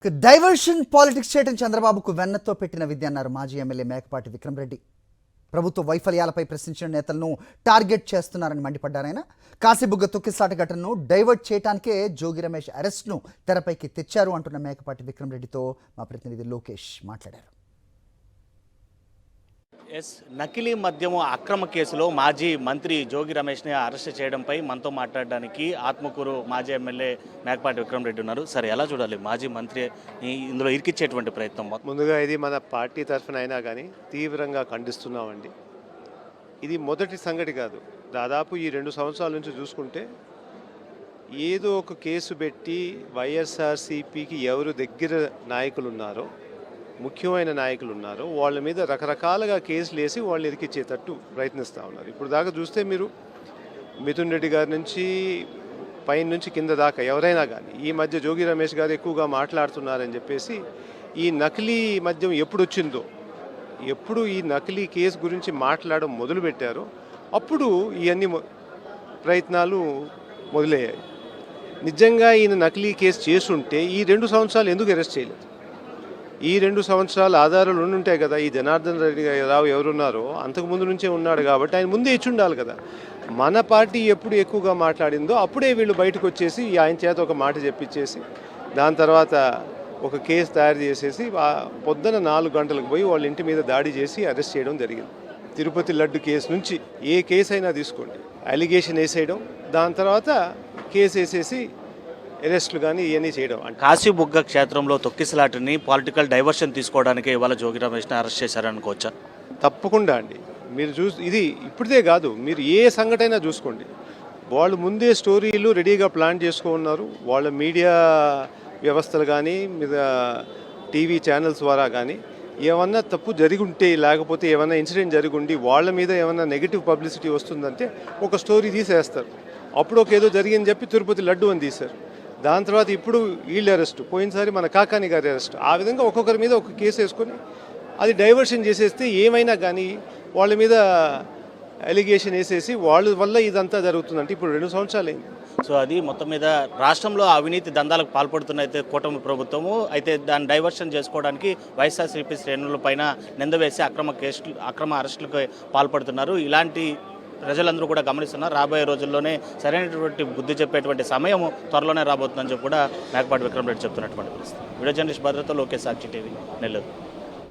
Diversion politics చేయడం చంద్రబాబుకు వెన్నతో పెట్టిన విద్య అన్నారు మాజీ ఎమ్మెల్యే మేకపాటి విక్రమరెడ్డి. ప్రభుత్వ వైఫల్యాలపై ప్రశ్నించిన నేతలను టార్గెట్ చేస్తున్నారని మండిపడ్డారాయన. కాశీబుగ్గ తొక్కిసలాట ఘటనను డైవర్ట్ చేయడానికే జోగి రమేష్ అరెస్ట్ను తెరపైకి తెచ్చారు అంటున్న మేకపాటి విక్రమరెడ్డితో మా ప్రతినిధి లోకేష్ మాట్లాడారు. నకిలీ మద్యము అక్రమ కేసులో మాజీ మంత్రి జోగి రమేష్ని అరెస్ట్ చేయడంపై మనతో మాట్లాడడానికి ఆత్మకూరు మాజీ ఎమ్మెల్యే మేకపాటి విక్రమరెడ్డి ఉన్నారు. సరే, ఎలా చూడాలి మాజీ మంత్రి ఇందులో ఇరికిచ్చేటువంటి ప్రయత్నం? ముందుగా ఇది మన పార్టీ తరఫున అయినా కానీ తీవ్రంగా ఖండిస్తున్నామండి. ఇది మొదటి సంగతి కాదు. దాదాపు ఈ 2 సంవత్సరాల నుంచి చూసుకుంటే ఏదో ఒక కేసు పెట్టి వైఎస్ఆర్సీపీకి ఎవరు దగ్గర నాయకులు ఉన్నారో, ముఖ్యమైన నాయకులు ఉన్నారో వాళ్ళ మీద రకరకాలుగా కేసులు వేసి వాళ్ళు ఇరికిచ్చేటట్టు ప్రయత్నిస్తూ ఉన్నారు. ఇప్పుడు దాకా చూస్తే మీరు మిథున్ రెడ్డి గారి నుంచి పైన నుంచి కింద దాకా ఎవరైనా కానీ ఈ మధ్య జోగి రమేష్ గారు ఎక్కువగా మాట్లాడుతున్నారని చెప్పేసి ఈ నకిలీ మద్యం ఎప్పుడు వచ్చిందో, ఎప్పుడు ఈ నకిలీ కేసు గురించి మాట్లాడడం మొదలుపెట్టారో అప్పుడు ఇవన్నీ ప్రయత్నాలు మొదలయ్యాయి. నిజంగా ఈయన నకిలీ కేసు చేసుంటే ఈ 2 సంవత్సరాలు ఎందుకు అరెస్ట్ చేయలేదు? ఈ 2 సంవత్సరాల ఆధారాలు ఉండుంటాయి కదా. ఈ జనార్దన్ రెడ్డి రావు ఎవరున్నారో అంతకుముందు నుంచే ఉన్నాడు కాబట్టి ఆయన ముందే ఇచ్చి ఉండాలి కదా. మన పార్టీ ఎప్పుడు ఎక్కువగా మాట్లాడిందో అప్పుడే వీళ్ళు బయటకు వచ్చేసి ఆయన చేత ఒక మాట చెప్పించేసి దాని తర్వాత ఒక కేసు తయారు చేసేసి పొద్దున 4 గంటలకు పోయి వాళ్ళ ఇంటి మీద దాడి చేసి అరెస్ట్ చేయడం జరిగింది. తిరుపతి లడ్డు కేసు నుంచి ఏ కేసు అయినా తీసుకోండి, అలిగేషన్ వేసేయడం, దాని తర్వాత కేసు వేసేసి అరెస్టులు కానీ ఇవన్నీ చేయడం. కాశీబుగ్గ క్షేత్రంలో తొక్కిసలాటని పొలిటికల్ డైవర్షన్ తీసుకోవడానికి ఇవాళ జోగి రమేష్ని అరెస్ట్ చేశారనుకోవచ్చా? తప్పకుండా అండి. మీరు ఇది ఇప్పుడే కాదు, మీరు ఏ సంఘటన చూసుకోండి, వాళ్ళు ముందే స్టోరీలు రెడీగా ప్లాన్ చేసుకున్నారు. వాళ్ళ మీడియా వ్యవస్థలు కానీ మీద టీవీ ఛానల్స్ ద్వారా కానీ ఏమన్నా తప్పు జరిగి ఉంటే, లేకపోతే ఏమన్నా ఇన్సిడెంట్ జరిగి ఉండి వాళ్ళ మీద ఏమన్నా నెగిటివ్ పబ్లిసిటీ వస్తుందంటే ఒక స్టోరీ తీసేస్తారు. అప్పుడు ఒక ఏదో జరిగిందని చెప్పి తిరుపతి లడ్డు అని తీశారు. దాని తర్వాత ఇప్పుడు వీళ్ళు అరెస్టు, పోయినసారి మన కాకాని గారి అరెస్ట్. ఆ విధంగా ఒక్కొక్కరి మీద ఒక కేసు వేసుకొని అది డైవర్షన్ చేసేస్తే ఏమైనా కానీ వాళ్ళ మీద అలిగేషన్ వేసేసి వాళ్ళ వల్ల ఇదంతా జరుగుతుందంటే ఇప్పుడు 2 సంవత్సరాలు అయింది. సో అది మొత్తం మీద రాష్ట్రంలో అవినీతి దందాలకు పాల్పడుతున్న అయితే కూటమి ప్రభుత్వము అయితే దాన్ని డైవర్షన్ చేసుకోవడానికి వైఎస్ఆర్సీపీ శ్రేణుల పైన నింద వేసి అక్రమ అరెస్టులకు పాల్పడుతున్నారు. ఇలాంటి ప్రజలందరూ కూడా గమనిస్తున్నారు. రాబోయే రోజుల్లోనే సరైనటువంటి బుద్ధి చెప్పేటువంటి సమయం త్వరలోనే రాబోతుందని చెప్పి కూడా మేకపాటి విక్రమరెడ్డి చెప్తున్నటువంటి పరిస్థితి. వీడియో జర్నలిస్ట్ భద్రత, లోకేష్, సాక్షి టీవీ, నెల్లూరు.